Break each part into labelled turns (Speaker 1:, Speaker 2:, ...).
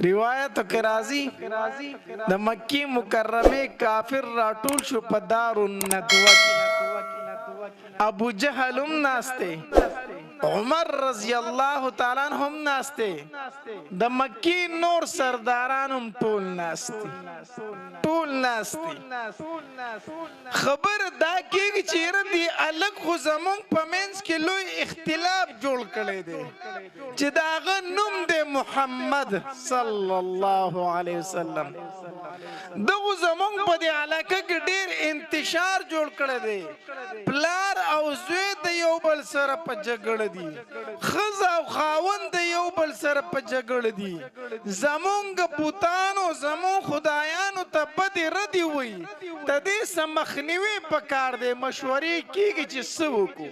Speaker 1: روایتو کې راځي د مکی مکرمه کافر راټول شو په دار الندوه کې ابو جهل هم ناسته عمر رضی الله تعالی عنہ هم ناسته د مکی نور سرداران هم ټول ناسته خبر دا کېږي چې ردی الګ خو زمونږ په منځ کې لوی اختلاف جوړ کړی دی چې د هغه نوم دی محمد صلی الله علیه وسلم دغه زمونږ په دې علاقه کې ډېر انتشار جوړ کړی دی پلار او زوی د یو بل سره په جګړه دي ښځه او خاوند د یو بل سره په جګړه دي زمونږ بوتانو زمونږ خدایانو ته بدې ردې وایي د دې څه مخنیوي پکار دی مشورې کېږي چې څه وکړو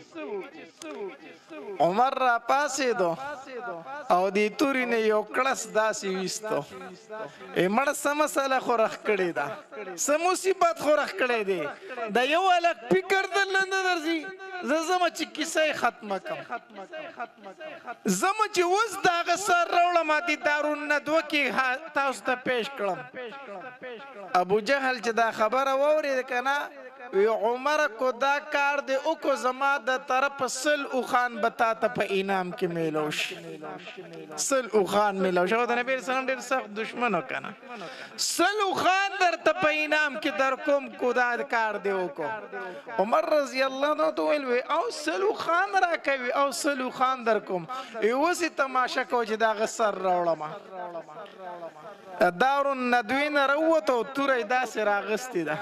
Speaker 1: عمر را پاسېدو او دې تورې نه یو کړس داسې ویستو مړه څه مسله خو رخ کړې ده څه مصیبت خو رخ کړی دی د یو هلک فکر درله نه درځي زه ځمه چې کیسه یې ختمه کړم ځمه چې اوس د هغه سر راوړم دې دارالندوه کې تاسو ته پیش کړم ابو جهل چې دا خبره واورېده که نه وی عمر کو دا کار دی او کو زما د طرف سل او خان بتا ته په انعام کې میلوش سل او خان میلوش او د نبی صلی الله علیه وسلم ډېر سخت دشمنو کنه سل او خان درته په انعام کې در کوم کو دا کار دی او کو عمر رضی الله عنه ته ویل وی او سل او خان را کوي او سل او خان در کوم اوسې تماشا کو چې دا غسر راوړم دار الندوین راوته تورې داسې راغستې ده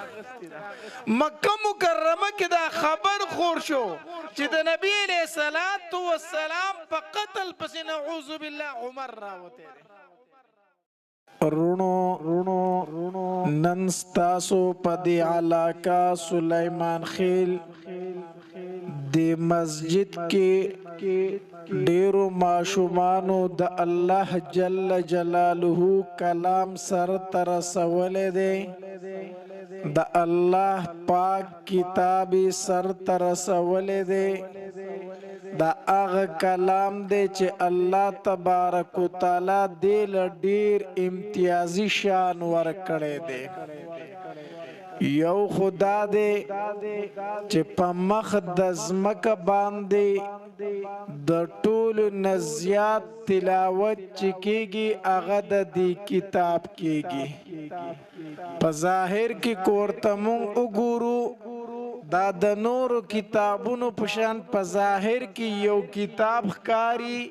Speaker 1: مکه مکرمه کې دا خبر خور شو چې د نبی علیه الصلاة والسلام په قتل پسې نعوذ بالله عمر راوته رونو نن ستاسو په دې علاقه سلیمان خیل د مسجد کې ډیرو ماشومانو د الله جل جلاله کلام سر تر رسولی دی د الله پاک کتاب سر تر رسولی دی دا هغه کلام دی چې الله تبارک وتعالی دې له ډیر امتیازي شان ورکړی دی یو خدا دی چې په مخ د ځمکه باندې د ټولو نه زیات تلاوت چې کېږي هغه د دې کتاب کېږي په ظاهر کې کورته مونږ وګورو دا د نورو کتابونو په شان په ظاهر کې یو کتاب ښکاري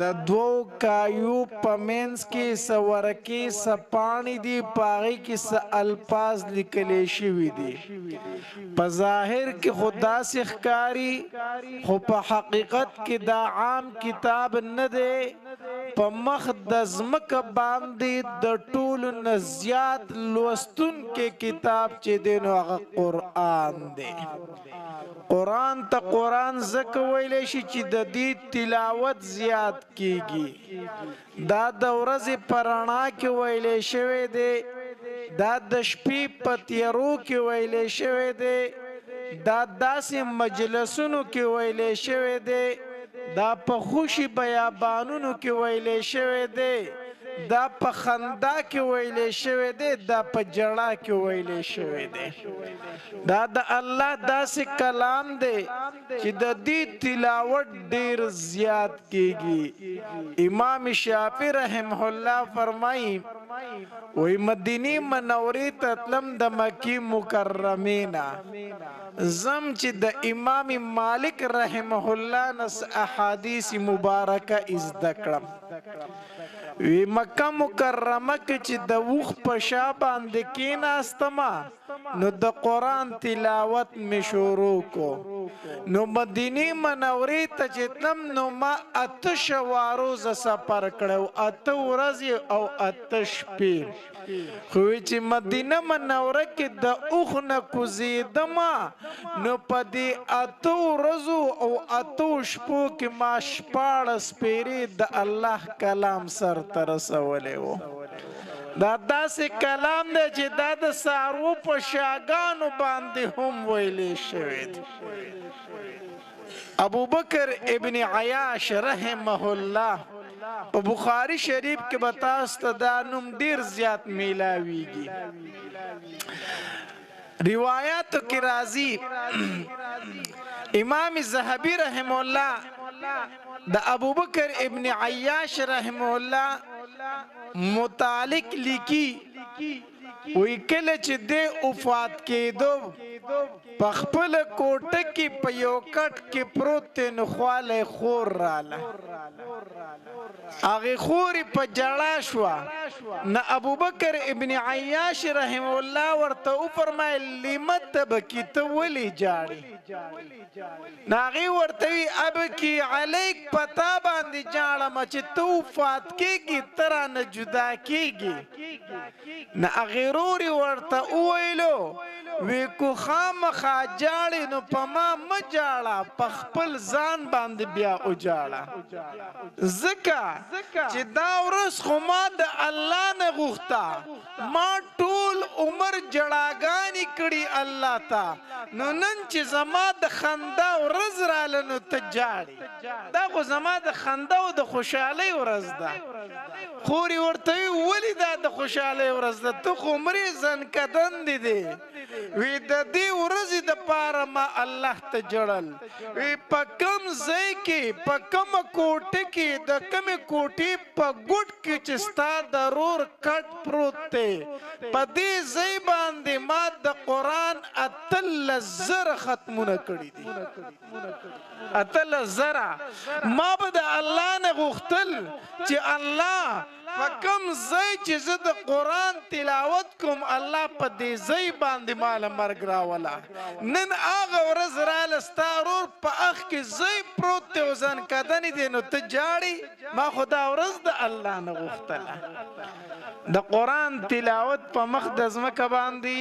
Speaker 1: د دوو کایو په منځ کې څه ورقې څه پاڼې دي په هغې کې څه الفاظ لیکلی شوي دي په ظاهر کې خو داسې ښکاري خو په حقیقت کې دا عام کتاب نه دی په مخ د ځمکه باندې د ټولو نه زیات لوستونکی کتاب چې دی نو هغه قرآن دی قرآن ته قرآن ځکه ویلی شي چې د دې تلاوت زیات کیږي دا د ورځې په رڼا کې ویلی شوی دی دا د شپې په تیارو کې ویلی شوی دی دا داسې مجلسونو کې ویلی شوی دی دا په خوشي بیابانونو کې ویلی شوی دی دا په خندا کې ویلی شوی دی دا په جړا کې ویلی شوی دی دا د الله داسې کلام دی چې د دې تلاوت ډیر زیات کیږي امام شافعي رحمه الله فرمایي وی مدینی منورې ته تلم د مکی مکرمې نه زم چې د امام مالک رحمه الله نه احادیث مبارکه زده کړم وی مکه مکرمه کې چې د اوښ په شا باندې کېناستمه نو د قرآن تلاوت مې شروع کو نو مدینې منورې ته چې تلم نو ما 8 شواروزه سفر کړی 8 ورځې او 8 شپې خو چې مدینه منوره کې د اوښ نه کوزېدمه نو په دې 8 ورځو او 8 شپو کې ما 14 پیرې د الله کلام سر ته رسولی و دا داسې کلام دی چې دا د څاروو په شاګانو باندې هم ویلی شوی دی ابوبکر ابن عیاش رحمه الله په بخاری شریف کې به تاسو ته دا نوم ډیر زیات میلاویږي روایاتو کې راځي امام ذهبی رحم الله د ابوبکر ابن عیاش رحم الله متعلق لیکي وی کله چې د وفات کېدو په خپل کوټه کې په یو کټ کې پروت نو خواله خور رااله هغه خوري په جړا شو نه ابوبکر ابن عیاش رحم الله ورته فرمایل لمت بکی ته ولی جاړي ناغي ورته ابکی علیک پتا باندې جاړم چې تو وفات کېږي تر نه جدا کېږي نه غیروري ورته ویلو وی کو خامخا جاړي نو پما مجاړه په خپل ځان باندې بیا او جاړه زکه چې دا ورس خو ما د الله نه غوښتا ما ټول عمر جړاګانی کړي الله تا نو نن چې زما د خندا ورځ رااله نو ته جاړي دا خو زما د خندا او د خوشحالۍ ورځ ده خوري ورته ولی دا د خوشحالۍ ورځ ده ته خو مري ځن کدن دي وی د دې ورځې د پاره ما الله ته جړل وی په کم ځای کې په کم کوټه کې د کم کوټې په ګډ کې چې ستا ضرور کټ پروت دی په دې ځای باندې ما د قرآن اتل زر ختمونه کړي دي اتل زر ما به د الله نه غوښتل چې الله په کم ځای چې زه د قرآن تلاوت کوم الله په دې ځای باندې مال مرګ راولا نن هغه ورځ راله ستا ورور په اخ کې ځای پروت دی او ځان کدنې دی نو ته جاړي ما خو دا ورځ د الله نه غوښتله د قرآن تلاوت په مخ د ځمکه باندې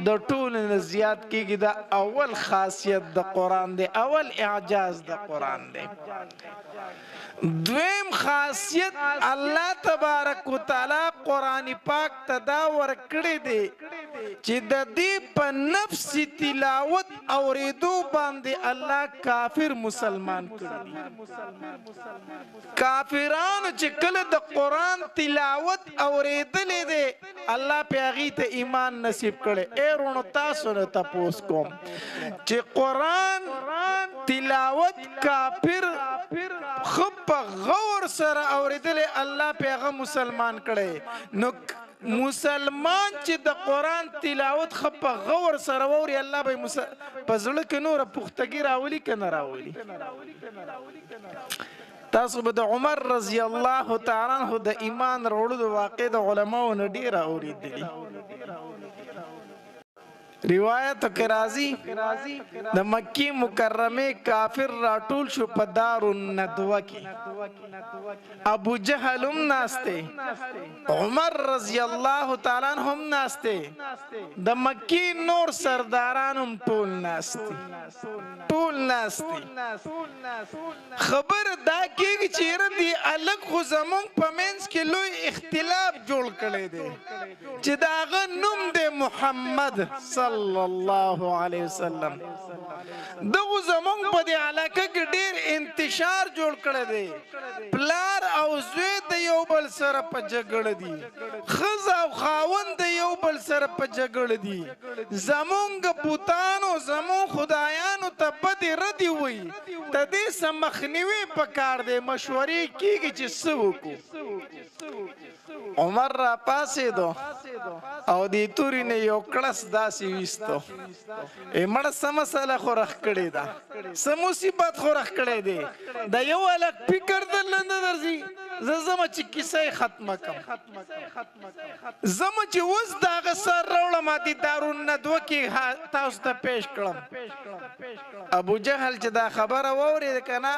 Speaker 1: د ټولو نه زیات کېږي دا اول خاصیت د قرآن دی اول اعجاز د قرآن دی دویم خاصیت الله تبارک وتعالی قرآن پاک ته دا ورکړی دی چې د دې په نفس تلاوت اوریدو باندې الله کافر مسلمان کړي کافرانو چې کله د قرآن تلاوت اوریدلې دی الله په هغې ته ایمان نصیب کړي ای رونو تاسو نه تپوس کوم چې قرآن تلاوت کافر خب په غور سره اوریدلې الله په هغه مسلمان کړي نو مسلمان چې د قرآن تلاوت خب په غور سره ووري الله به په زړه کې نور پختګي راولي که نه راولي تاسو به د عمر رضی الله تعالی عنہ د ایمان راوړلو واقع د علماو نه ډیره اوریدلي روایت کې راځي د مکی مکرمه کافر راټول شو په دار الندوه کې ابو جهل هم ناسته عمر رضی الله تعالی عنہ هم ناسته د مکی نور سرداران هم ټول ناسته خبر دا کېږي چې ردی الګ خو زمونږ په منځ کې لوی اختلاف جوړ کړی دی چې د هغه نوم دی محمد صلی الله علیه وسلم دغه زمونږ په دې علاقه کې ډیر انتشار جوړ کړی دی پلار او زوی د یو بل سره په جګړه دي ښځه او خاوند د یو بل سره په جګړه دي زمونږ بوتانو زمونږ خدایانو ته بدې ردې وایي د دې څه مخنیوی پکار دی مشورې کېږي چې څه وکړو عمر را پاسېدو او دې تورې نه یو کړس داسې ویستو مړه څه مسله خو رخ کړې ده څه مصیبت خو رخ کړی دی د یو هلک فکر درله نه درځي زه ځمه چې کیسه یې ختمه کړم ځمه چې اوس د هغه سر راوړم دې دارالندوه کې تاسو ته پیش کړم ابو جهل چې دا خبره واورېده که نه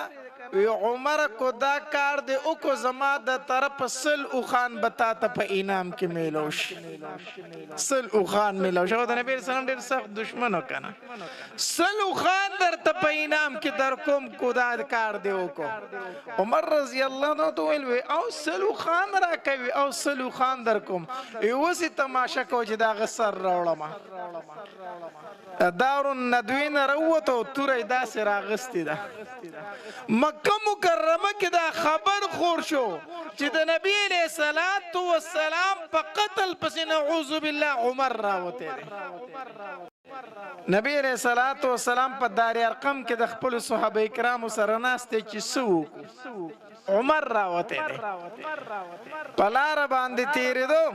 Speaker 1: وی عمر کو دا کار دی او کو زما د طرف سل او خان بتا ته په انعام کې میلوش سل او خان میلوش او د نبی رسول الله ډیر سخت دشمن وکنه سل او خان در ته په انعام کې در کوم کو دا کار دی او کو عمر رضی الله عنه تو وی او سل او خان را کوي او سل او خان در کوم اوسې تماشا کو چې دا غسر راوړم دار الندوین راوته او تورې داسې راغستې ده مکه مکرمه کې دا خبر خور شو چې د نبی علیہ الصلوۃ والسلام په قتل پسې نعوذ بالله عمر راوته نبی علیہ الصلوۃ والسلام په دار ارقم کې د خپل صحابه کرامو سره ناسته چې سو عمر راوته پلار باندې تیرېدو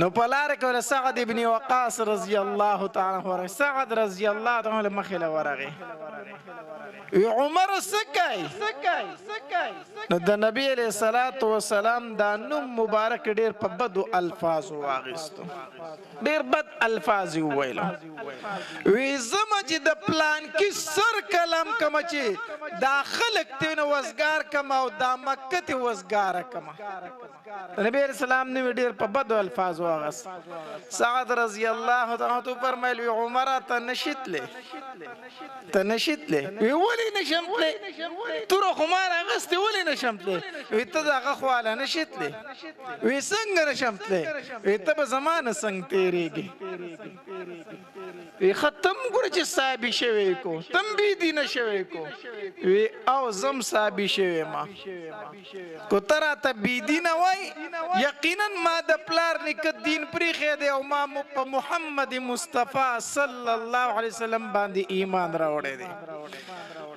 Speaker 1: نو پلار کوله سعد ابن وقاص رضی الله تعالی عنہ سعد رضی الله تعالی مخله ورغه عمر سکای نو د نبی علیہ الصلوۃ والسلام دا نوم مبارک ډیر په بدو الفاظ واغستو ډیر بد الفاظ ویل وی زما چې د پلان کې سر کلام کما چې دا خلق ته نو وزګار کما او دا مکه ته وزګار کما نبی علیہ السلام نو ډیر په بدو الفاظ واغس سعد رضی الله تعالی عنہ فرمایلی عمر ته نشیت له وی ولی نشمتله تر خمار اغستی ولی نشمتله وی ته دغه خواله نشیتله وی څنګه نشمتله وی ته به زمانه څنګه تیریږي وی ختم ګور چې صاحب شوی کو تم بی دین شوی کو وی او زم صاحب شوی ما کو ترا ته بی دین وای یقینا ما د پلار نک دین پری خې دی او ما په محمد مصطفی صلی الله علیه وسلم باندې ایمان راوړی دی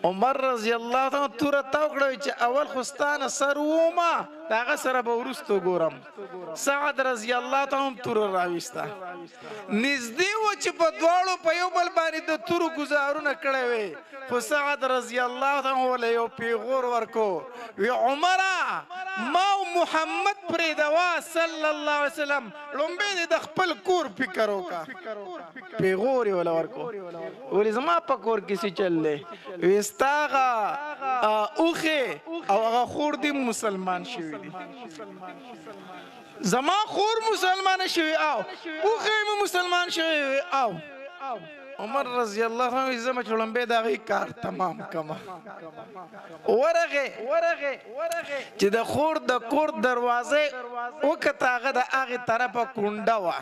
Speaker 1: عمر رضی الله تعالی تور تاوکړو چې اول خستانه سر وما داغه سره به ورستو ګورم سعد رضی الله تعالی تور راويستا نږدې و چې په دواړو په یو بل باندې د تور گزارونه کړې وي خو سعد رضی الله تعالی ول یو پیغور ورکو وی عمره ما محمد پر دوا صلی الله علیه وسلم لومبه د خپل کور فکر وکا پیغور ول ورکو ولې زما په کور کې څه چللې وستاغه اوخه او هغه خور دی مسلمان شوی دی زما خور مسلمان شوی او اوخه مسلمان شوی او عمر رضی الله عنه زما چلم به دا کار تمام کما ورغه چې د خور د کور دروازه وکتاغه د هغه طرفه کونډه وا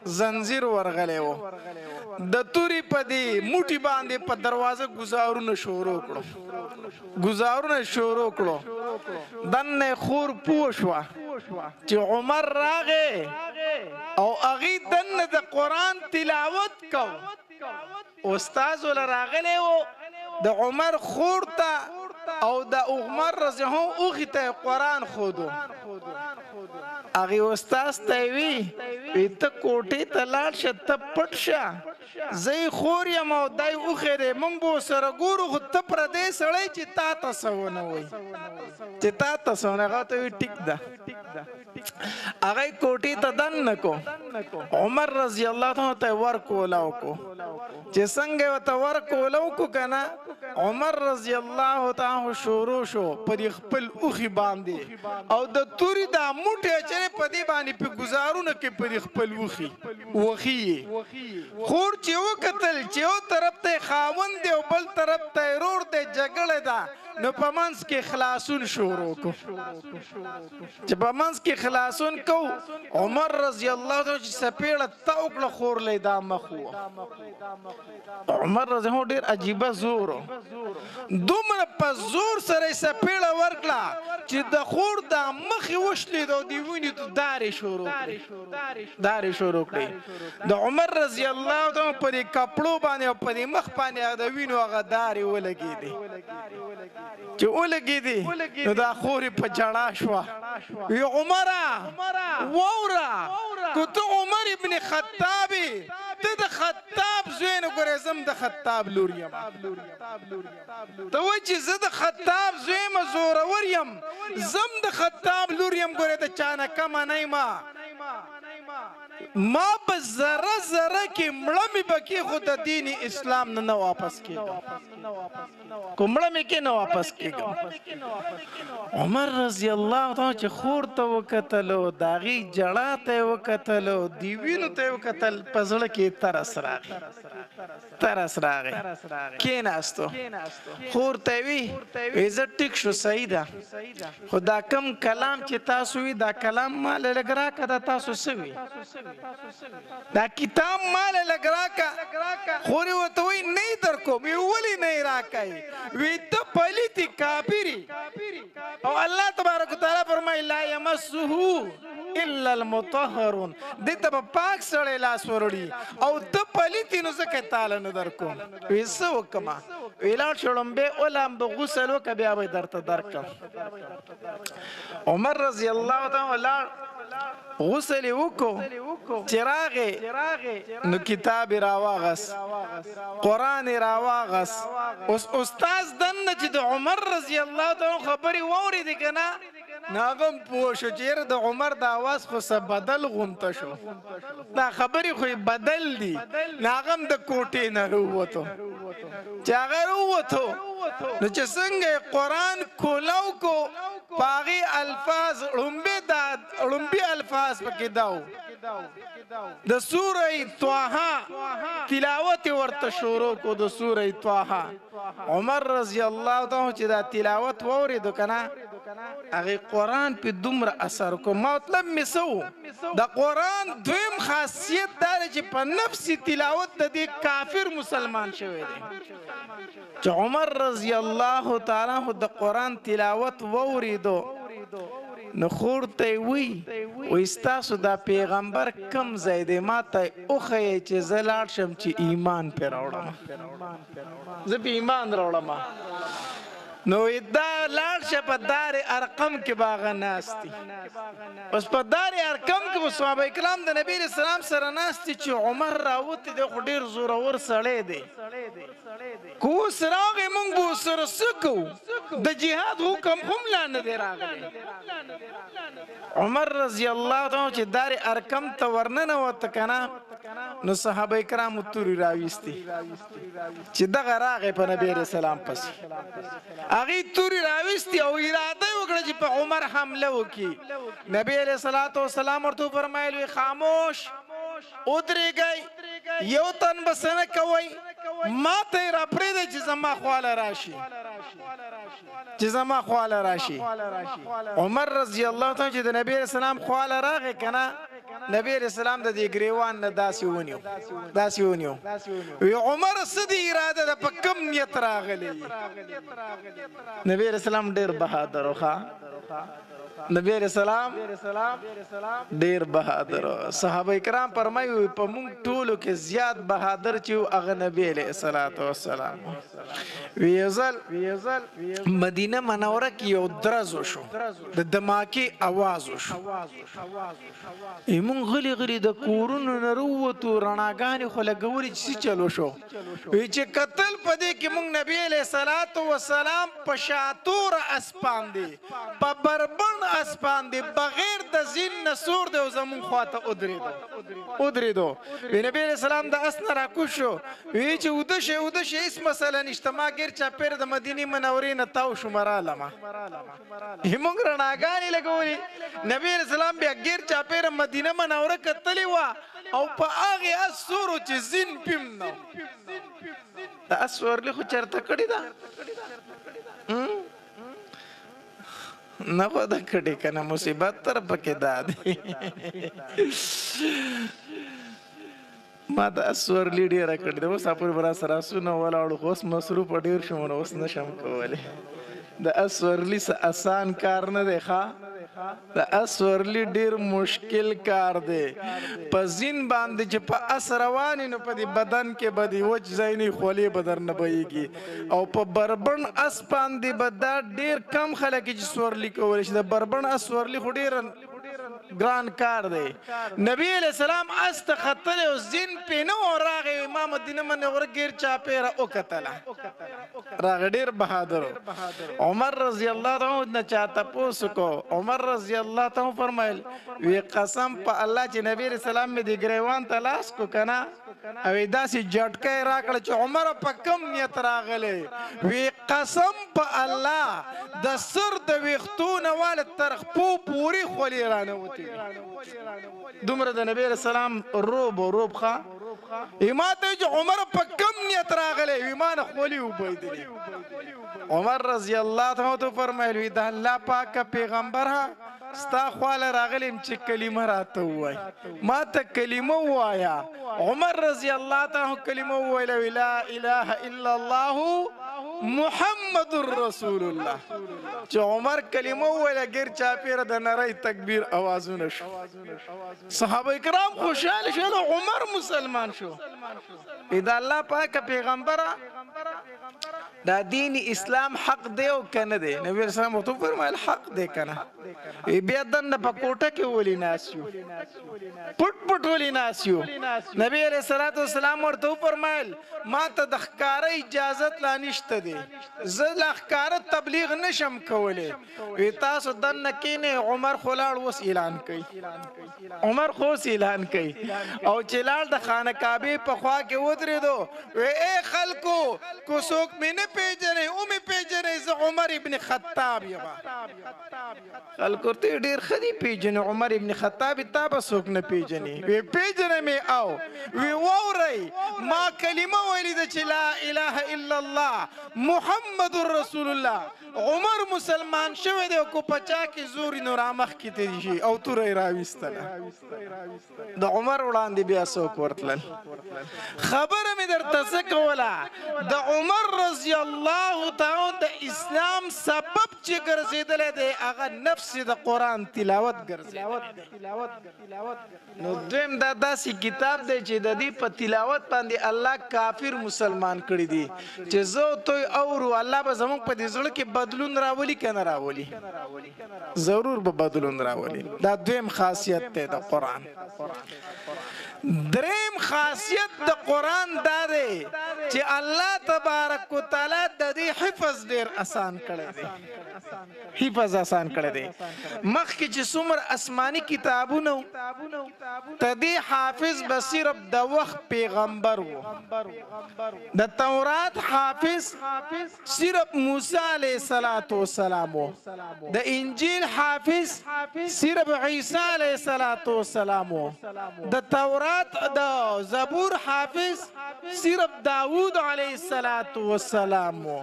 Speaker 1: زنجیر ورغلی و د توري په دی موټي باندې په دروازه گزارونه شروع کړو دنه خور پوښوا چې عمر راغه او اغي دنه د قران تلاوت کو استاد ول راغلی و د عمر خور ته او د عمر رضی الله او غته قران خودو اغي استاد ته وی ته کوټه ته لاړ شه پټ شه زئی خور یم او دای او خره مونږ بو سره ګورو خو ته پر دې سړی چې تا تاسو نه وای چې تا تاسو نه غته وی ټیک ده اغه کوټه ته دن نکو عمر رضی الله تعالی ته ورکو لاو کو چې څنګه وته ورکو لاو کو کنه عمر رضی الله تعالی شروع شو پر خپل اوخي باندې او د توري دا موټه چره په دې باندې په گزارونه کې پر خپل وخی خور چې وکتل چې او طرف ته خاوند دی او بل طرف ته رور دی جګړه ده نو پمنس کې خلاصون شروع کو چې پمنس کې خلاصون کو عمر رضی الله تعالی سپېړه تاوکړه خور لیدا مخو عمر رضی الله ډیر عجیب زور دومره په زور سره سپېړه ورکړه چې د خور د مخ وشلې د دیونی ته داري شروع کړي د عمر رضی الله تعالی په کپړو باندې او په مخ باندې د وینو هغه داري ولګېدي چې ولګېدي نو دا خوري په جړا شو وی عمره وورا کو ته عمر ابن خطاب ته د خطاب زوین ګورې زم د خطاب لور یم ته وای چې زه د خطاب زویم زورور یم زم د خطاب لور یم ګورې ته چانه کم نه ما په ذره کې مړه مې بکی خو د دین اسلام نه واپس کېږم کومړه مې کې نه واپس کېږم عمر رضی الله تعالی چې خور ته وکتلو داغي جړه ته وکتلو دیوینو ته وکتل پزړه کې ترس راغی ترس راغی کېناستو خور ته وی زه ټیک شو صحیح ده خو دا کم کلام چې تاسو وی دا کلام مال لږ راکه دا تاسو سوي دا کتاب مال لږ راکه خورې ورته وی نه در کوم وی ولې نه راکای وی ته پلیتی کافری او الله تبارک وتعالى فرمایي لا يمسه الا المطهرون دته په پاک سره لاس وروړي او ته پلیتی نو زکه تعالی نه در کوم وی سو کما ویلا شړم به اولم به غسل وک بیا به درته درکم عمر رضی الله تعالی غسل وکړو چراغ نو کتاب راواغس قران راواغس اوس استاد دنه چې د عمر رضی الله تعالی خبري ووري کنه ناغم پوښو چیر د عمر د आवाज خو څه بدل غونته شو دا خبري خو بدل دي ناغم د کوټې نه وروته چې هغه وروته نو چې څنګه قران کولاو کو پاغي الفاظ لومبي الفاظ پکې داو د سوره طه تلاوت ورته شروع کو د سوره طه عمر رضی الله تعالی چې دا تلاوت وورید کنه هغه قران په دومره اثر کو مطلب مسو د قران دویم خاصیت دا چې په نفسي تلاوت د دې کافر مسلمان شوی دی چې عمر رضی الله تعالی د قران تلاوت ووریدو نو خورته وی استاسو دا پیغمبر کم زیده ما ته اوخه چې زلاړ شم چې ایمان پر راوړم زه په ایمان راوړم نو دا لاړ شه په دار ارقم کې باغ ناشتي اوس په دار ارقم کې صحابه کرام د نبی رسول الله سره ناشتي چې عمر راوته د خډیر زور اور سړې دی کو سراغه مونږ بو سره سکو د جهاد حکم هم لا نه دی راغلی عمر رضی الله تعالی چې دار ارقم ته ورننه وته کنه نو صحابه کرام توري راويستي چې دغه راغه په نبی رسول الله پس اغه توري راويستي او اراده وکړه چې په عمر حمله وکي نبی عليه الصلاه والسلام ورته فرمایلی خاموش ودرېږئ یو تن بسنه کوي ما ته را پرې چې زما خواله راشي عمر رضی الله تعالی چې د نبی رسول الله خواله راغی کنه نبی رسول الله د دې ګریوان نه داسې ونیو وی عمر سدي اراده د پکم نیت راغلی نبی رسول الله ډیر بهادر نبی رسول الله ډیر بهادر صحابه کرام فرمایي په مونږ ټولو کې زیات بهادر چې هغه نبی علیہ الصلوۃ والسلام ویزل مدینه منوره کې یو درز وشو د دماکي आवाज وشو مونږ غلي د کورونو نه وروتو رڼاګانې خو لګوري چې چلو شو وی چې قتل پدې کې مونږ نبی علیہ الصلوۃ والسلام په شاتور اسپان دي په بربند اسپان دي بغیر د زین نسور دی زمون خواته ودریدو نبی علیہ السلام د اسن را کوشو وی چې ودشه اس مسله نشته ما غیر چا پیر د مدینه منورې نه تاو شمراله ما همغه رڼاګانې لګولي نبی علیہ السلام بیا غیر چا پیر مدینه منوره کتلی وا او په هغه اسورو چې زین پم نو د اسور له خو چرته کړی دا نه خو دا کړي کنه مصیبت تر پکې دادې ما د اسور لیډي را کړی دا اوس اپور برا سره سونه ولاړو اوس مصروف ډیر شوم اوس نشم کولای د اسور لیس آسان کار نه دی ښا د اسورلی ډیر مشکل کار دی په زین باندې چې په اسروانی نو په بدن کې بدی وچ زینی خولي بدر نه بېږي او په بربن اس باندې بدا ډیر کم خلک چې سورلی کول شي د بربن اسورلی خو ډیر ګران کار دی نبی علیہ السلام است خطر او زین پینو راغی امام مدینه منوره غیر چا پیرا او کتل راغ ډیر بهادر عمر رضی الله عنه نه چاته پوسکو عمر رضی الله تعالی فرمایل وی قسم په الله چې نبی رسول الله می دی ګریوان تلاش کو کنا او داسې جټکای راکړه چې عمر په کم نیت راغله وی قسم په الله د سر د وختونه وال ترخ پو پوری خولي رانه دومره د نبی رسول سلام روب ښا ایماته چې عمر په کم نیت راغلی ایمان خولي وبیدلی عمر رضی الله تعالی عنہ فرمایلی د الله پاک پیغمبر ستا خواله راغلم چې کلمه راته وای ما ته کلمه وایا عمر رضی الله تعالی عنہ کلمه ویل لا اله الا الله محمد رسول الله چې عمر کلمه ویل غیر چا پیر د نری تکبیر आवाजونه شو صحابه کرام خوشاله شول عمر مسلمان شو اذا الله پاک پیغمبر دا دین اسلام حق دی او کنه دی نبی رسول الله تو فرمایل حق دی کنه بیا دنه په کوټه کې ولي ناسیو پټ ولي ناسیو نبی رسول الله سلام ورته فرمایل ما ته د ښکارا اجازه لا نشته دی زه د ښکارا تبلیغ نشم کولای وی تاسو دنه کینه عمر خلاړ وس اعلان کړي عمر خو اعلان کړي او چلال د خانه کعبه په خوا کې ودرېدو وی اے خلکو کو څوک مې نه پیژنې او مې پیژنې زه عمر ابن خطاب یم خلکو ته ډیر خدي پیژنې عمر ابن خطاب تابه څوک نه پیژنې وی پیژنې مې او وی ووري ما کلمه ویلې چې لا اله الا الله محمد رسول الله عمر مسلمان شوی دی کو پچا کې زوري نور امخ کې ته شي او تورې راويستله د عمر وړاندې بیا څوک ورتلل خبره مې درته څه کوله د عمر رضی الله تعالی د اسلام سبب چې ګرځیدل دی هغه نفس د قران تلاوت ګرځیدل نو دویم دا داسې کتاب دی چې د دې په تلاوت باندې الله کافر مسلمان کړی دی چې زه تو اورو الله به زموږ په دې زړه کې بدلون راولي کنه راولي ضرور به بدلون راولي دا دویم خاصیت دی د قران دریم خاصیت د قران دا دی چې الله تبارک وتعالى د دې حفظ ډیر آسان کړی دی حفظ آسان کړی دی مخکې چې څومره آسماني کتابونه تدې حافظ بصیر د وخت پیغمبر وو د تورات حافظ صرف موسی علیه السلام وو د انجیل حافظ صرف عیسی علیه السلام وو د تورات د زبور حافظ صرف داوود علیه السلام وو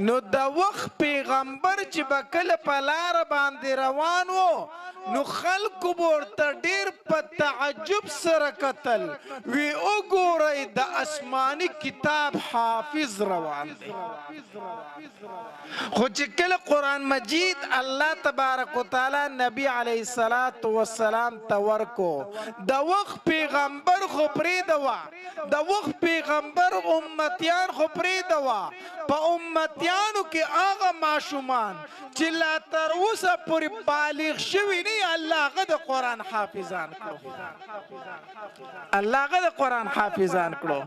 Speaker 1: نو د وخت پیغمبر چې بکل په لار باندې روان وو نو خلق ورته ډیر په تعجب سره کتل وی وګورئ د آسماني کتاب حافظ روان دی خو چې کله قران مجید الله تبارک وتعالى نبی علیه السلام تورکو د وخت پیغمبر خو پرې دوا د وخت پیغمبر امتیان خو پرې دوا په امتیانو کې هغه ماشومان چې لا تر اوسه پورې بالغ شوي نه الله غد قرآن حافظان کړو الله غد قرآن حافظان کړو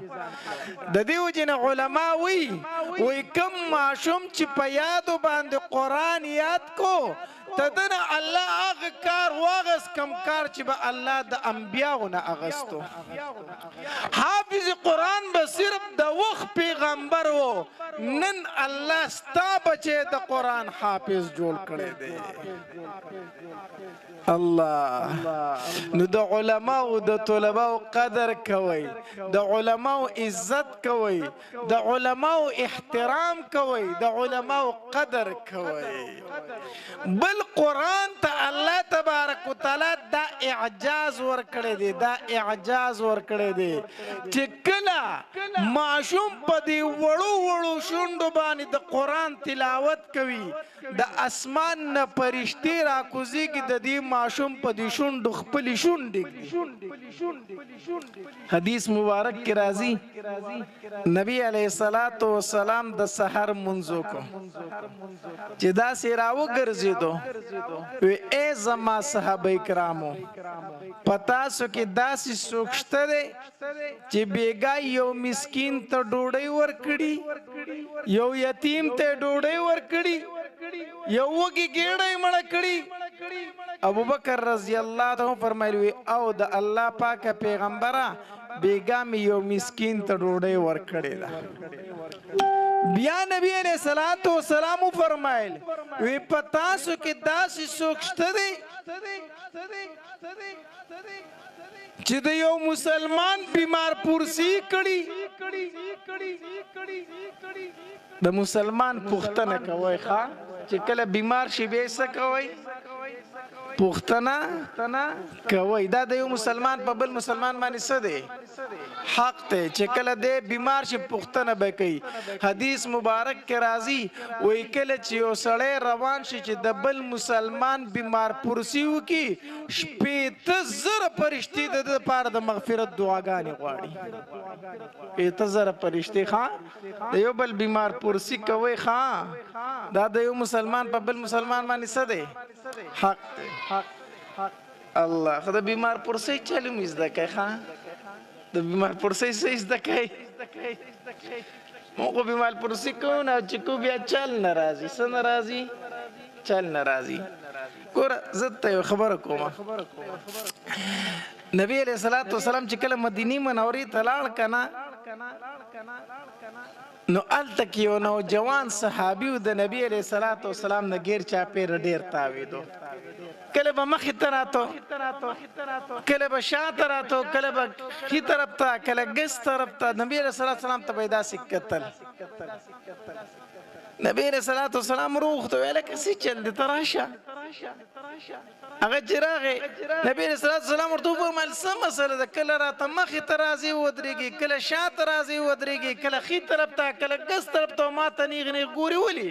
Speaker 1: د دې وجه نه علما وی کم ماشوم چې په یادو باندې قرآن یاد کو تدنه الله هغه کار واغس کم کار چې به الله د انبیاءو نه اغستو حافظ قرآن به صرف د وخت پیغمبر وو نن الله ستا بچې د قرآن حافظ جوړ کړی دی الله نو د علماء د طلباء قدر کوي د علماء عزت کوي د علماء احترام کوي د علماء قدر کوي بل قرآن ته الله تبارک وتعالى دا اعجاز ورکړی دی چې کله معشوم په دې وړو شونډو باندې د قرآن تلاوت کوي د اسمان نه فرشتي راکوزيږي د دې معشوم په دې شونډو خپل شونډې حدیث مبارک کې راځي نبی علیه الصلاۃ والسلام د سحر منځو کو چې دا سیراو ګرځیدو اے زما صحابه کرامو پتا سو کې داسې سوکشته دي چې بیګا یو مسکین ته ډوډۍ ورکړي یو یتیم ته ډوډۍ ورکړي یو وګي ګېړې مړ کړي ابو بکر رضی الله عنه فرمایلی او د الله پاک پیغمبره بیګا می یو مسکین ته ډوډۍ ورکړي دا بیا نبی علیہ الصلوۃ والسلام فرمایل وی پتا سو کې داسې سوکشته دي چې د یو مسلمان بیمار پرسی کړي د مسلمان پوښتنه کوي ښا چې کله بیمار شي به څه کوي پوښتنه کوي دا د یو مسلمان په بل مسلمان باندې څه دی حق ته چې کله د بیمار شي پوښتنه به کوي حدیث مبارک کې راځي وایي کله چې یو سړی روان شي چې د بل مسلمان بیمار پرسی وکي شپېته زره فرشتې د لپاره د مغفرت دعاګانې غواړي شپېته زره فرشتې ښا د یو بل بیمار پرسی کوي ښا دا د یو مسلمان په بل مسلمان باندې څه دی حق دی الله خدای بیمار پرسی چلو می زده کوي ښا د بیمار پرسی څه زده کوي موږ بیمار پرسی کوو نه چې کو بیا چل ناراضي څه ناراضي چل ناراضي ګور زه ته یو خبره کوم نبی علیہ الصلوۃ والسلام چې کله مدینه منورې ته لاړ کنه نو الته کې یو نوجوان صحابي د نبی علیہ الصلوۃ والسلام نه غیر چا پیر ډیر تاویدو کله به مخې ته راتو کله به شا ته راتو کله به ښي طرف ته کله ګس طرف ته نبی علیہ الصلوۃ والسلام ته به یې داسې کتل نبی علیہ الصلوۃ والسلام روغ ته ویل که څه چل دی ته راشه هغه چې راغی نبی علیہ الصلوۃ والسلام ورته وویل څه مسله ده کله راته مخې ته راځي ودرېږي کله شا ته راځي ودرېږي کله ښي طرف ته کله ګس طرف ته ما ته نیغ نیغ ګوري ولي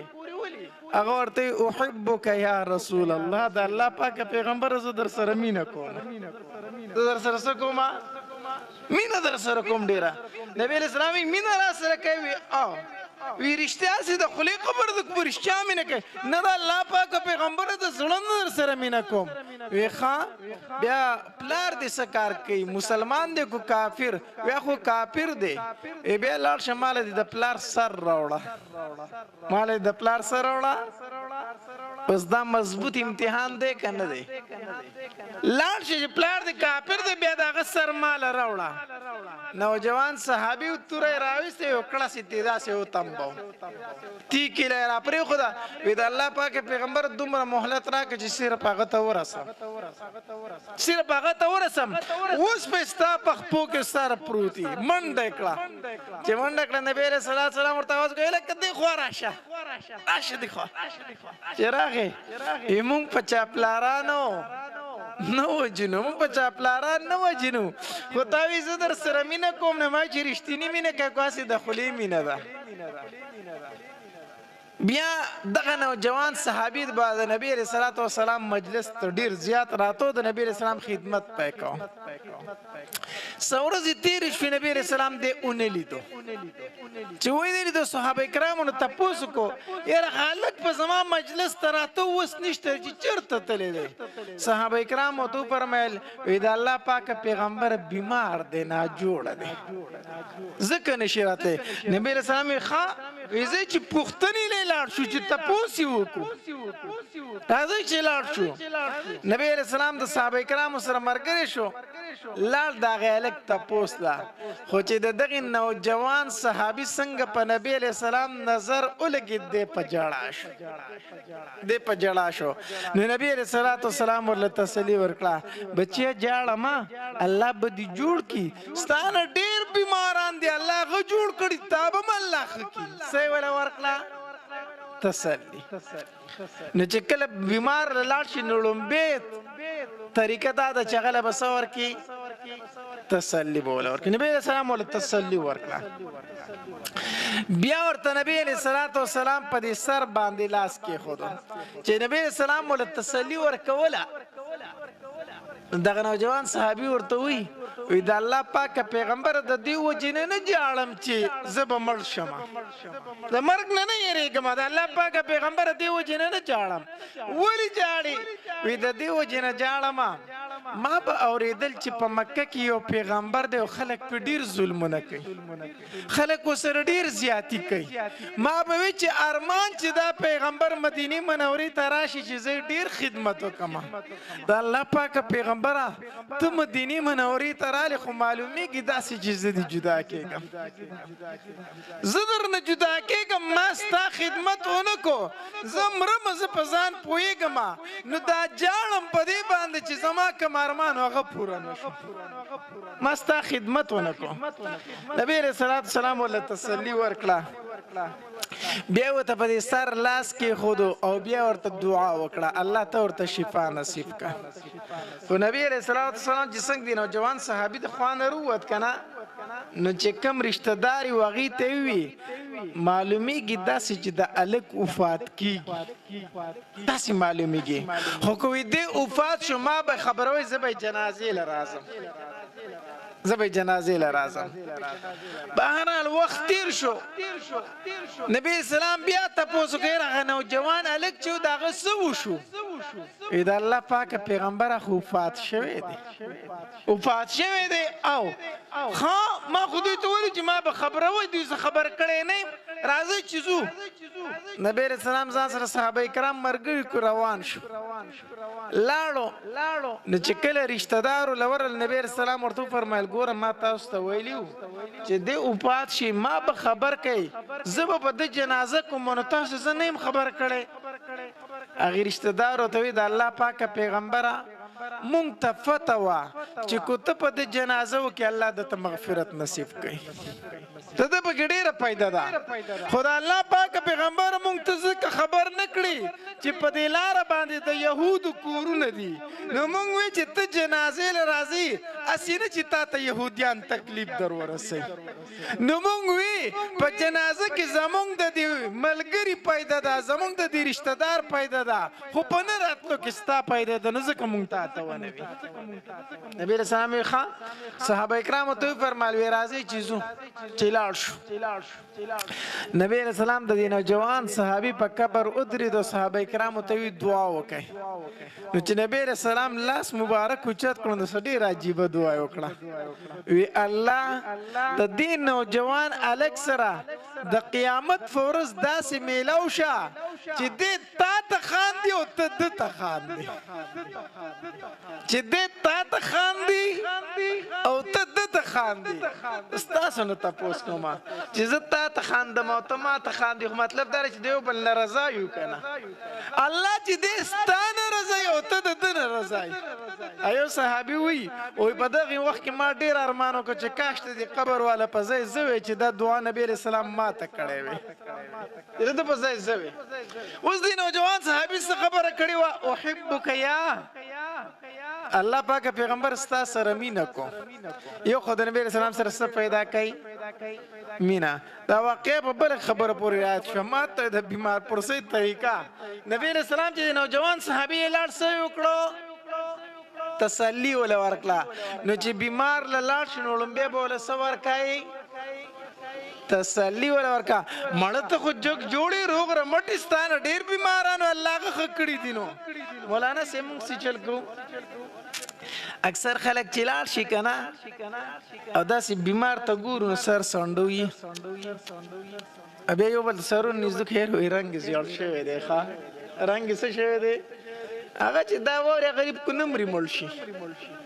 Speaker 1: هغه ورته احبک یا رسول الله د الله پاک پیغمبر زه در سره مینه کوم در سره څه کوم مینه در سره کوم ډیره نبی علیہ السلام مینه را سره کوي وی رښتیا سي د خلی خبر د پرشتیا مینه کوي نه د الله پاک پیغمبر د زړه در سره مینه کوم وی ښا بیا پلار دې څه کار کوي مسلمان دی کو کافر بیا خو کافر دی بیا لاړ شه مال دې د پلار سر راوړه مال دې د پلار سر راوړه بس دا مضبوط امتحان دی که نه دی لاړ شه چې پلار دې کافر دی بیا د هغه سر مال راوړه نوجوان صحابي توره راویسته یو کړسې دې داسې وتمبو تیکې له یې راپرېښوده وی د الله پاک پیغمبر دومره مهلت راکړه چې صرف هغه ته ورسم اوس به ستا په خپو کې سر پروت وي منډه یې کړه چې منډه کړه نبي علیه الصلاة والسلام ورته اواز کوي لکه دې خوا راشه دې خوا چې راغې موږ په چا پلارانو نه وجنو موږ په چا پلاران نه وجنو خو تا وی زه در سره مینه کوم نه ما چې رښتینې مینه کوي کواسې د خولې مینه ده بیا دغه نوجوان صحابي به د نبی علیه الصلاة والسلام مجلس ته ډېر زیات راتو د نبی علیه السلام خدمت پی کوو څه ورځې تېرې شوې نبی علیه السلام دې ونه لیدو چې ونه لیدو صحابه کرامو نه تپوس وکړو یاره هلک په زما مجلس ته راته اوس نشته چې چېرته تللی دی صحابه کرامو ورته وفرمیل وی د الله پاکه پیغمبر بیمار دی ناجوړه دی ځکه نشي راتلی نبی علیه السلام وی ښه وی زه چې پوښتنې لی لاړ شو چې تپوس یې وکړو راځئ چې لاړ شو نبی علیه السلام د صحابه کرامو سره ملګری شو لاړ د هغې هلک تپوس ته خو چې د دغې نوجوان صحابي څنګه په نبی علیه السلام نظر ولګېد دی په ژړا شو نو نبی علیه الصلاة والسلام ورله تسلي ورکړه بچیه جاړه ما الله به دې جوړ کړي ستا نه ډېر بیماران دي الله هغه جوړ کړي تا به م الله ښه کړي څه یې وله ورکړه تسلي نو چې کله بیمار لاړ شي نو لومبې طریقه دا ده چې هغه له به څه ورکړي تسلي به وله ورکړي نبي علیه السلام وله تسلي ورکړه بیا ورته نبی علیه الصلاة والسلام په دې سر باندې لاس کېښودو چې نبی علیه السلام وله تسلي ورکوله دغه نوجوان صحابي ورته وی د الله پاک پیغمبر د دې وجې نه جاړم چې زه به مړ شم د مرګ نه یېرېږم د الله پاک پیغمبر د دې وجې نه جاړم ولې جاړې وی د دې وجې نه جاړم ما به اورېدل چې په مکه کې یو پیغمبر دی او خلک په ډېر ظلمونه کوي خلک ورسره ډېر زیاتي کوي ما به وی چې ارمان چې دا پیغمبر مدینې منورې ته راشي چې زه ډېر خدمت وکړم د الله پاک پیغمبره ته مدینې منورې ته رالی خو معلومیږي داسې چې زه دې جدا کېږم زه درنه جدا کېږم ما ستا خدمت ونه کو زه مرمه زه په ځان پوهېږم نو دا جاړم په دې زما کوم ارمان هغه پوره نشو ما ستا خدمت ونکړو نبی رسول الله سلام ول تسلی ورکړه بیا ورته په دې سر لاس کې خودو او بیا ورته دعا وکړه الله ته ورته شفا نصیب کړه خو نبی رسول الله سلام چې څنګه دی نوجوان صحابي د خوانه وروت کنه نو چې کوم رشتہ داري وغي ته وي معلومیږي داسې چې د الک وفات کیږي داسې معلومیږي خو کوي دې وفات شو ما به خبروي زبې جنازې لرازم بهرحال وخت تیر شو نبی اسلام بیا تاسو کې راغ نوجوان الک چې داغه سو شو اې الله پاک پیغمبر خو وفات شوی دی او ها ما خو دې ته ویل چې ما به خبره وای دې خبر کړې نه راځي چې زو نبی رسول الله ځان سره صحابه کرام مرګ روان شو لاړو نو چې کله رشتہ دار لور نبی رسول الله ورته فرمایل ګوره ما تاسو ته ویلیو چې دې وفات شي ما به خبر کړي زه به د جنازه کوم نو تاسو زه نه خبر کړي هغه رشتہ دار ته وی د الله پاک پیغمبره مونږ ته فتوا چې کوته په د جنازه کې الله د مغفرت نصیب کړي ته د بغډیره پیدا ده خدای الله پاک پیغمبر مونږ ته خبر نکړي چې په دې لار باندې د يهودو کورونه دي نو مونږ وی چې ته جنازه لرازي اسینه چې تا ته يهوديان تکلیف درورسي نو مونږ وی په جنازه کې زمونږ د دې ملګری پیدا ده زمونږ د دې رشتہ دار پیدا ده خو په نه راتلو کې ستا پیدا ده نو ځکه مونږ ته ونه وی نبی رسول الله خان صحابه کرام ته فرمایل وی راځي چې زو چلاړ شو نبی رسول الله د دې نوجوان صحابي په قبر ودرې د صحابه کرام ته دعا وکړي نو چې نبی رسول الله لاس مبارک اوچت کړو نو ډېر عجیب دعا وکړه وی الله د دې نوجوان الک سره د قیامت فورز داسې میلاو شه چې دې تا ته خاندي او ته د ته خاندي چې دې تا ته خاندي او ته د ته خاندي استاسو نه تاسو کومه چې زه تا ته خاندم او ته ما ته خاندي خو مطلب دا چې دیو بل رضا یو کنه الله چې دې ستانه رضا او ته د دې رضا ایو صحابي وی او په دغه وخت کې ما ډیر ارمانو کو چې کاش ته دې قبر والا په ځای زوي چې دا دعا نبی رسول الله ما ته کړې وي دې په ځای زوي اوس دې نوجوان صحابي څه خبره کړې وا احبک یا الله پاک پیغمبر ستا سره مینا کو یو خدای نبی رسول الله سره پیدا کړي مینا دا واقع په بل خبره پورې راځي شمات ته د بیمار پرسې طریقہ نبی رسول الله چې نوجوان صحابي لاړ سوي وکړو تسلی ولا ورکلا نو چې بیمار لاړ شنو لمبه بوله سور کای تسلی ولا ورکا مړ ته خو جوګ جوړي روغ رمټستان ډیر بیمارانو الله خکړی دي نو مولانا سیمون سی چل کو اکثر خلک چلال شي کنه او داسې بیمار ته ګورو سر سندوي ابه یو بل سرون نږدې خیر وي رنگ زیړ شوی دی ښا رنگ څه شوی دی هغه چې دا وره غریب کو نمرې مول شي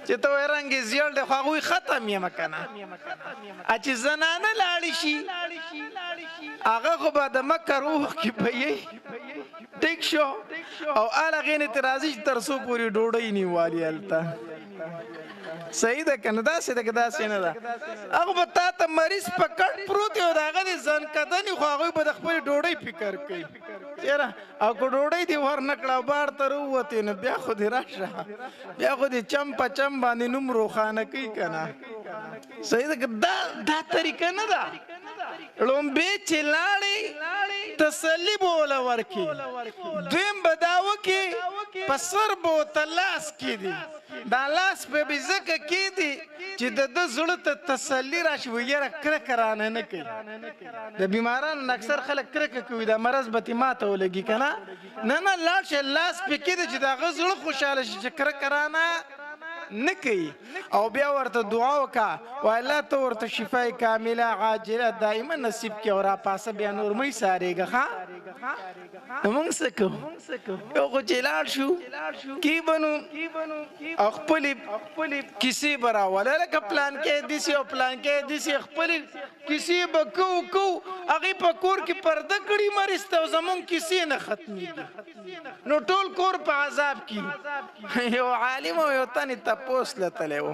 Speaker 1: چې ته رنگ زیړ دی خو هغه ختم یې مکنه چې زنانه لاړ شي هغه خو به د مکه روح کې پي ټیک شو او اله غینه ترازی تر سو پوری ډوډۍ نیوالی الته صحیح ده کنه دا څه ده نه ده هغه به تا ته مریض پکړ پروت یو داغه ځان کدنې خو هغه به د خپل ډوډۍ فکر کوي چیرې او کو ډوډۍ دی ور نکړه بار تر وته نه بیا خو دې راشه بیا خو دې چم باندې نوم روخانه کوي کنه صحیح ده دا طریقه نه ده لومبه چلاړي تسلی بوله ورکی دویم بداو کې پسر بو تلاس کې دي دا لاس په بزکه کې دي چې د زړه ته تسلی راشي ویره کرانه نه کوي د بیمارانو اکثر خلک کرکه کوي دا مرض به ماته ولګي کنه نه لاش لاس په کې دي چې دا غزړه خوشاله شي چې کرانه نه کوي او بیا ورته دعا وکړه وای الله ته ورته شفای کامله عاجله دائما نصیب کړي او راپاسه بیا نور مې سارېږه ښه موږ څه کوو یو خو چې لاړ شو کی بنو او خپلې کیسې به راوله لکه پلان کې داسې او پلان کې داسې خپلې کیسې به کوو هغې په کور کې پرده کړي مرسته او زمونږ کیسې نه ختمېږي نو ټول کور په عذاب کې یو عالم او یو تن تپوس له تلی و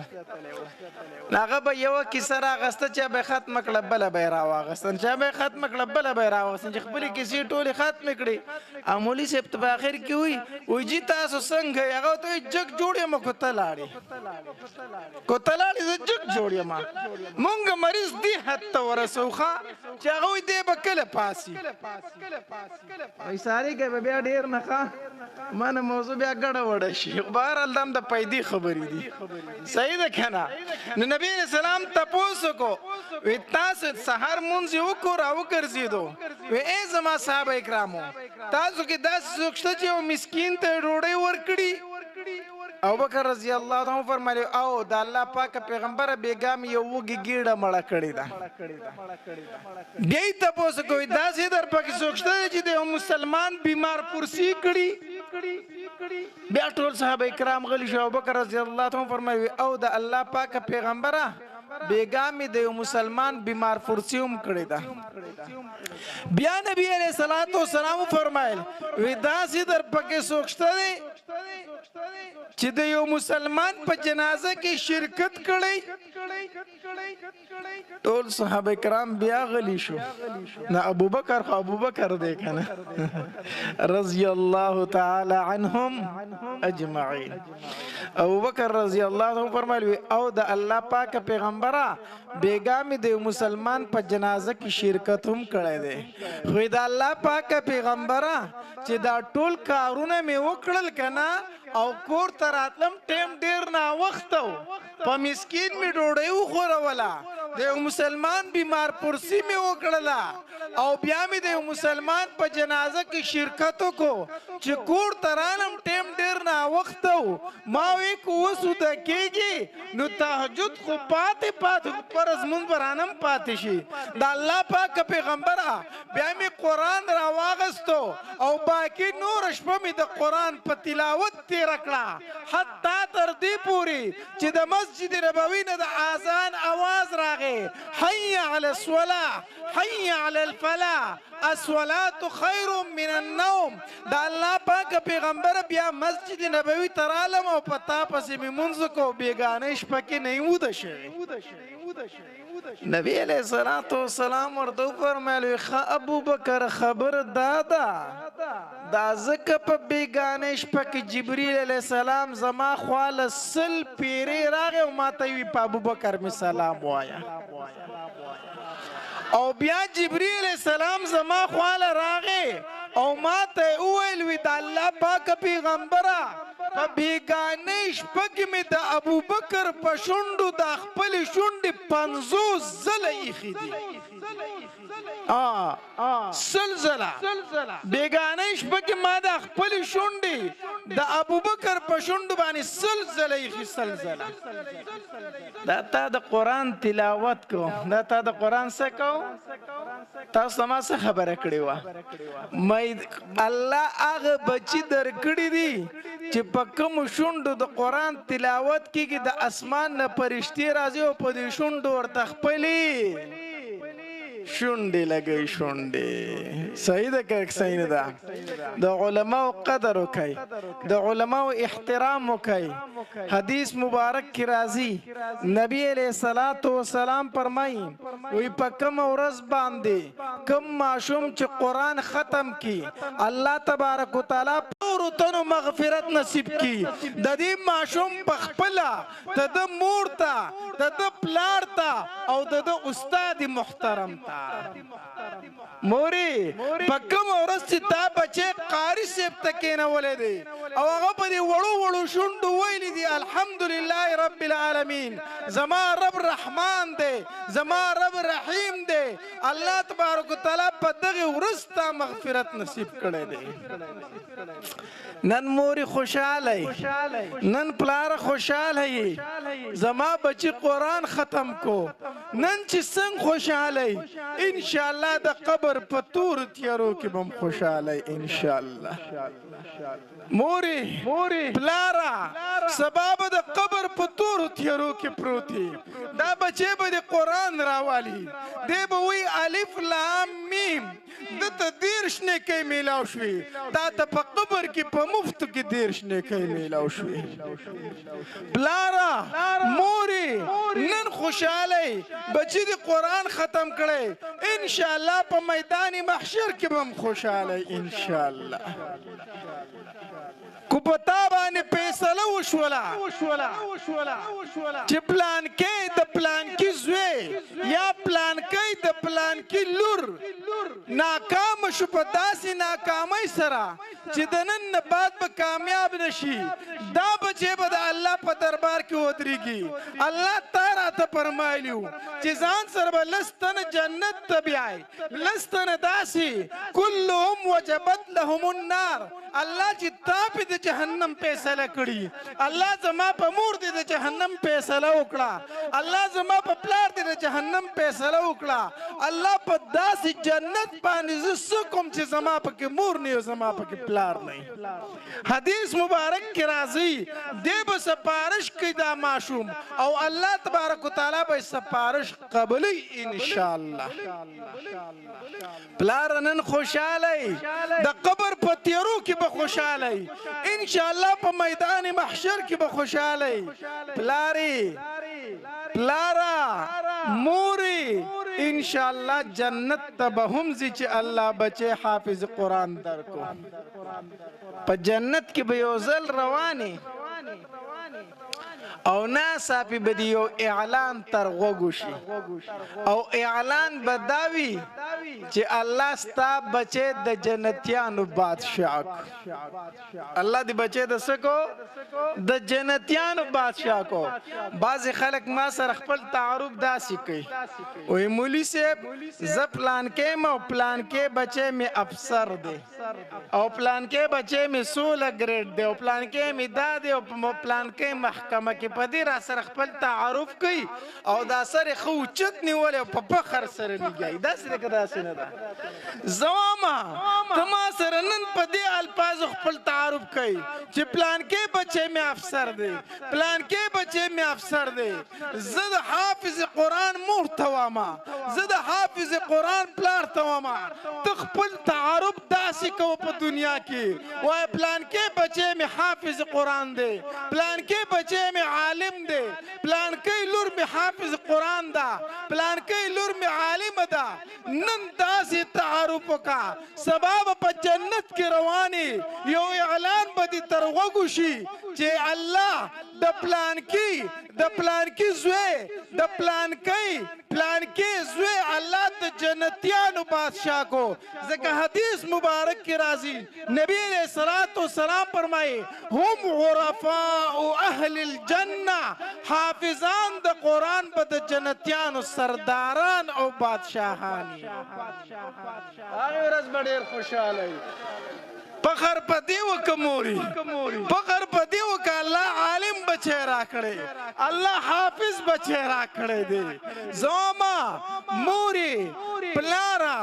Speaker 1: هغه به یوه کیسه راغسته چا به یې ختمه کړه بله به یې راواغسته چا به یې ختمه کړه بله به یې راواغسته چې خپلې کیسې ټولې ختمې کړې او مولي صاحب ته په آخر کې وایي جي تاسو څنګه یې هغه ورته وایي جګ جوړ یم کو ته لاړې زه جګ جوړ یم مونږ مریض دې حد ته ورسو ښه چې هغه وایي دی به کله پاسي وایي سارېږی به بیا ډېر نه ښه ما نه موضوع بیا ګډه وډه شي بهرحال دا هم د پیدې خبرې دي صحیح ده که نه نو نبي علیه السلام تپوس وکړو وایي تاسو سهار مونځ یې وکړو راوګرځېدو وایي ای زما صحابه کرامو تاسو کې داسې څوک شته چې یو مسکین ته ډوډۍ ورکړي ابوبکر رضی الله عنه فرمایي او د الله پاک پیغمبر بیګام یو وګي ګیړه مړه کړې ده بیا یې تپوس کوي داسې در پکې څوک شته چې د مسلمان بیمار پرسي کړي بیا ټول صحابه کرام غلي شو ابوبکر رضی الله عنه فرمایي او د الله پاک پیغمبره بیګامې د یو مسلمان بیمار پرسي هم کړې ده بیا نبی علیه الصلاۃ والسلام فرمایل وی داسې در پکې څوک شته دی چې د یو مسلمان په جنازه کې شرکت کړی ټول صحابه کرام بیا غلی شو نه ابوبکر خو ابوبکر دی کنه رضی الله تعالی عنهم اجمعین ابوبکر رضی الله عنه فرمایي او د الله پاک پیغمبره بیګامې د مسلمان په جنازه کې شرکت هم کړی دی خو د الله پاک پیغمبره چې دا ټول کارونه مې وکړل کنه او کور ته راتلم ټیم ډیر ناوخته و په مسکین مې ډوډۍ وخوروله د یو مسلمان بیمار پرسي مې وکړله او بیا مې د یو مسلمان په جنازه کې شرکت وکړو چې کور ته رالم ټیم ډیر ناوخته و ما وی که وسوده کېږي نو تهجد خو پاتې فرض مونځ به رانم پاتې شي د الله پاک پیغمبره بیا مې قرآن راواغستو او باقي نوره شپه مې د قرآن په تلاوت تېره کړه حتی تر دې پورې چې د مسجد نبوي نه د اذان اواز راغی حي علی الصلاة حي علی الفلاح الصلاة خیر من النوم د الله پاک پیغمبر بیا مسجد نبوي ته رالم او په تا پسې مې مونځ وکړو بېګانۍ شپه کې نه یې وده شوې نبی علیه الصلاة والسلام ورته وفرمیل ابوبکر خبر دا ده دا ځکه په بېګانۍ شپه کې جبریل علیه السلام زما خواله 100 پیرې راغی او ما ته وی په ابوبکر مې سلام وایه او بیا جبریل علیه السلام زما خواله راغی او ما ته وویل وی د الله پاک پیغمبره په بېګانۍ شپه کې مې د ابوبکر په شونډو د خپلې شونډې 50 ځله ایښي دي 100 ځله بېګانۍ شپه کې ما د خپلې شونډې د ابوبکر په شونډو باندې 100 ځله ایښي 100 ځله دا تا د قرآن تلاوت کو دا تا د قرآن څه کو تاسو ما څه خبره کړې وه الله هغه بچي درکړي دي چې په کومو شونډو د قرآن تلاوت کېږي د اسمان نه فرشتې راځي او په دې شونډو ورته خپلې شونډې لګوي شونډې صحیح ده که صحیح نه ده د علماو قدر وکئ د علماو احترام وکئ حدیث مبارک کې راځي نبی علیه الصلاة والسلام فرمایي وی په کوم ورځ باندې کوم ماشوم چې قرآن ختم کی الله تبارک وتعالی ټولو تنو مغفرت نصیب کی د دې ماشوم په خپله د ده مور ته د ده پلار ته او د ده استاد محترم ته موري په کوم ورځ چې تا بچی قاري صاحب ته کېنولی دی او هغه په دې وړو وړو شونډو ویلي دی الحمدلله رب العالمین زما رب رحمان دی زما رب رحیم دی الله تبارک وتعالی په دغه ورځ تا مغفرت نصیب کړی دی نن موري خوشاله نن پلار خوشاله زما بچی قرآن ختم کو نن چې څنګه خوشاله ان شاء الله د قبر په تور تیارو کې بم خوشاله ان شاء الله موري پلارا سبب د قبر په تور تیارو کې پروتي دا بچي به د قرآن راوالي دی به وی الف لام میم دته دیرش نه کوي میلاو شوي تا ته په قبر کې په مفت کې دیرش نه کوي میلاو شوي پلارا موري نن خوشاله بچی د قرآن ختم کړي ان شاء الله په میدان محشر کې بم خوشاله ان شاء الله کو پتا باندې فیصله وشوله چې پلان کې د پلان کې زوی یا پلان کې د پلان کې لور ناکام شو په داسې ناکامۍ سره چې د نن نه بعد به کامیاب نشي دا بچی به د الله په دربار کې ودرېږي الله تا راته فرمایلیو چې ځان سره به لس تنه جنت ته بیایي لس تنه داسې کلهم وجبت لهم النار الله چې تا پې د جهنم فیصله کړي الله زما په مور دې د جهنم فیصله وکړه الله زما په پلار دې د جهنم فیصله وکړه الله په داسې جنت باندې زه څه کوم چې زما پکې مور نه زما پکې پلار نه حدیث مبارک کې راځي دې به سپارش کوي دا ماشوم او الله تبارک وتعالی به سپارش قبلوي ان شاء الله پلار نن خوشاله د قبر په تیارو کې به خوشاله ان شاء الله په میدان محشر کې به خوشاله پلارا موري ان شاء الله جنت ته به هم ځي چې الله بچي حافظ قرآن درکو په جنت کې به یو ځل رواني او ناڅاپي به د یو اعلان تر غوږو شي او اعلان به دا وي چې الله ستا بچی د جنتیانو بادشاه کو الله دې بچی د څه کو د جنتیانو بادشاه کو بعضې خلک ما سره خپل تعارف داسې کوي وایي مولي صاحب زه پلانکې او پلانکې بچی مې افسر دی او پلانکې بچی مې 16 ګریډ دی او پلانکې مې دا دی او پلانکې محکمه کې په دې را سره خپل تعارف کوي او دا سره خو اوچت نیولی او په فخر سره لګیایي داسې ده که داسې نه ده زما ته ما سره نن په دې الفاظو خپل تعارف کوي چې پلانکې بچی مې افسر دی پلانکې بچی مې افسر دی زه د حافظ قرآن مور ته واما زه د حافظ قرآن پلار ته واما ته خپل تعارف داسې کوه په دنیا کې وایه پلانکې بچی مې حافظ قرآن دی پلانکې بچی مې عالم دی پلانکې لور مې حافظ قرآن ده پلانکې لور مې عالمه ده نن داسې تعارف وکړه سبا به په جنت کې روانې یو اعلان به دې تر غوږو شي چې الله د پلانکي زوی د پلانکي زوی الله د جنتیانو بادشاه کو ځکه حدیث مبارک کې راځي نبی علیہ الصلوۃ والسلام فرمایي هم عرفاء اهل الجنه حافظان د قرآن به د جنتیانو سرداران او بادشاهان هغه ورځ به ډېر خوشحاله فخر په دې وکړه موري فخر په دې وکړه الله عالم بچی را کړی الله حافظ بچی را کړی دی زما موري پلارا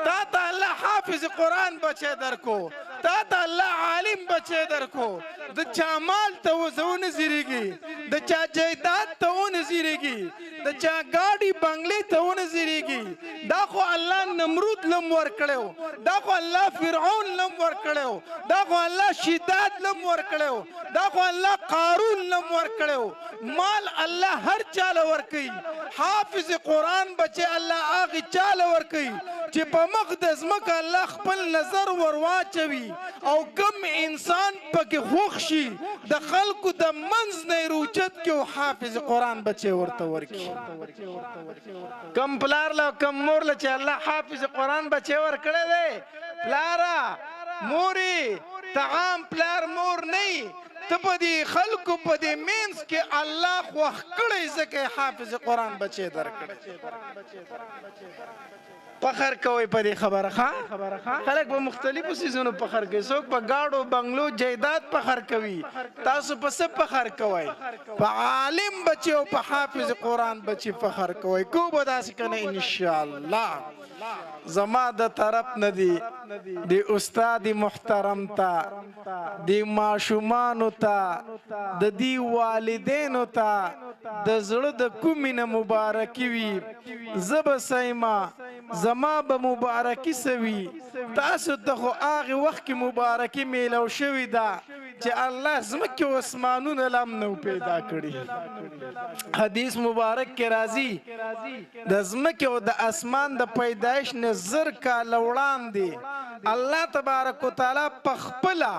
Speaker 1: تا ته الله حافظ قرآن بچی درکو تا ته الله عالم بچی درکو د چا مال ته ونه زیریږي د چا جایداد ته ونه زیریږي د چا ګاډي بنګلې ته ونه زیریږي دا خو الله نمرود لم ورکړی دا خو الله فرعون لم ورکړی دا خو الله شداد لم ورکړی دا خو الله قارون لم ورکړی مال الله هر چاله ورکوي حافظ قرآن بچی الله هغې چاله ورکوي چې په مخ د ځمکه الله خپل نظر ور واچوي او کم انسان پکې خوښ شي د خلکو د منځ نه یې روچت کړي او حافظ قرآن بچی ورته ورکړي کم پلار له کم مور له چې الله حافظ قرآن بچی ورکړی دی پلاره مورې ته عام پلار مور نه ته په دې خلکو په دې مینس کې الله خوښ کړی ځکه حافظ قرآن بچی درکړی فخر کوي په دې خبره خلک په مختلفو څیزونو فخر کوي څوک په گاډو بنگلو جایداد فخر کوي تاسو په څه فخر کوئ په عالم بچی او په حافظ قرآن بچی فخر کوئ کو به داسې کنه انشاءالله زما د طرف نه دی د استاد محترم ته د ماشومانو ته د دې والدینو ته د زړه د کومې نه مبارکي وي زه به سیمه زما به مبارکي سوي تاسو ته خو هغې وخت کې مبارکي میلو شوې ده چې الله ځمکې او اسمانونه لم نو پیدا کړي حدیث مبارک کې راځي د ځمکې او د اسمان د پیدایش نه زر کاله وړاندې الله تبارک وتعالی په خپله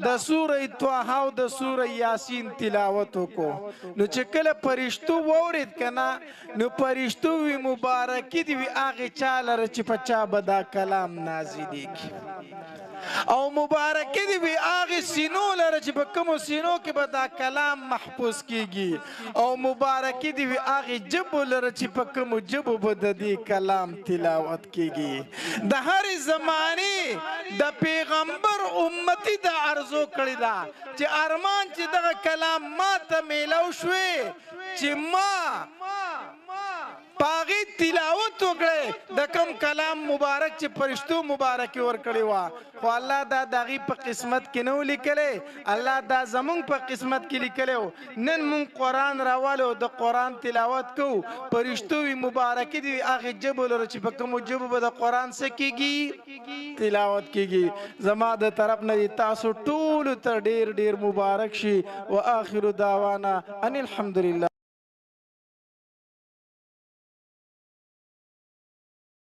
Speaker 1: د سوره طه او د سوره یاسین تلاوت وکړو نو چې کله فرشتو واورید کنه نو فرشتو وی مبارکي دی وی هغه چا لره چې په چا به دا کلام نازلیږي او مبارکي دی وی هغه سینو لره چې په کومو سینو کې به دا کلام محفوظ کیږي او مبارکي دی وی هغه جبو لره چې په کومو جبو به د دې کلام تلاوت کیږي د هر زمانه د پیغمبر امتی د ارزو کړی دا چې ارمان چې دغه کلام ما ته میلو شوی چې ما پاغي تلاوت وکړي د کوم کلام مبارک چې فرشتو مبارکي ورکړي وا خو الله دا دغه په قسمت کې نو لیکلې الله دا زمون په قسمت کې لیکلو نن مون قرآن راوالو د قرآن تلاوت کو فرشتو مبارکي دی هغه جبل چې په کوم جبو به د قرآن څخه کیږي تلاوت کیږي زما د طرف نه تاسو ټول ته ډیر ډیر مبارک شي واخر دعوانا ان الحمدلله